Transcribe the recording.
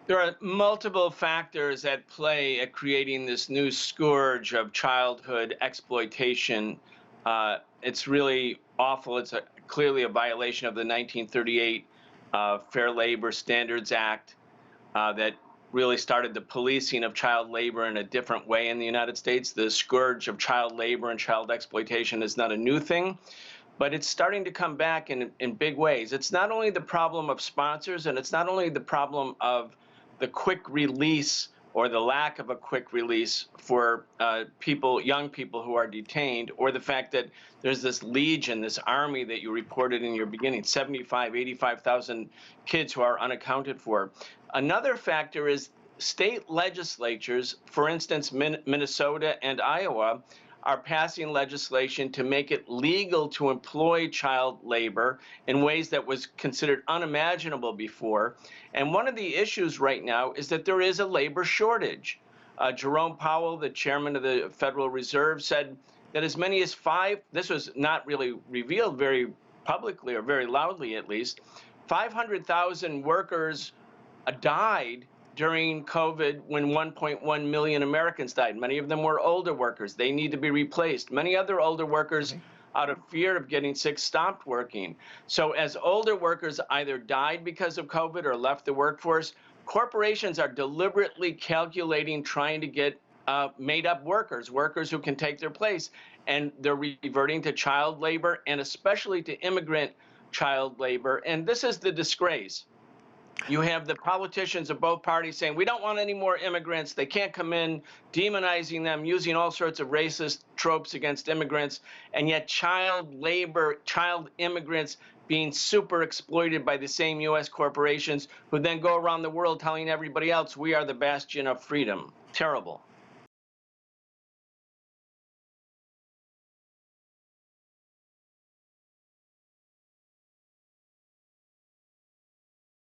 There are multiple factors at play at creating this new scourge of childhood exploitation. It's really awful. It's clearly a violation of the 1938 Fair Labor Standards Act that really started the policing of child labor in a different way in the United States. The scourge of child labor and child exploitation is not a new thing, but it's starting to come back in big ways. It's not only the problem of sponsors, and it's not only the problem of the quick release or the lack of a quick release for young people who are detained, or the fact that there's this legion, this army that you reported in your beginning, 85,000 kids who are unaccounted for. Another factor is state legislatures, for instance, Minnesota and Iowa, are passing legislation to make it legal to employ child labor in ways that was considered unimaginable before. And one of the issues right now is that there is a labor shortage. Jerome Powell, the chairman of the Federal Reserve, said that as many as this was not really revealed very publicly or very loudly at least, 500,000 workers died during COVID when 1.1 million Americans died. Many of them were older workers. They need to be replaced. Many other older workers, out of fear of getting sick, stopped working. So as older workers either died because of COVID or left the workforce, corporations are deliberately calculating, trying to get made-up workers who can take their place. And they're reverting to child labor, and especially to immigrant child labor. And this is the disgrace. You have the politicians of both parties saying, we don't want any more immigrants. They can't come in, demonizing them, using all sorts of racist tropes against immigrants, and yet child labor, child immigrants being super exploited by the same U.S. corporations who then go around the world telling everybody else we are the bastion of freedom. Terrible.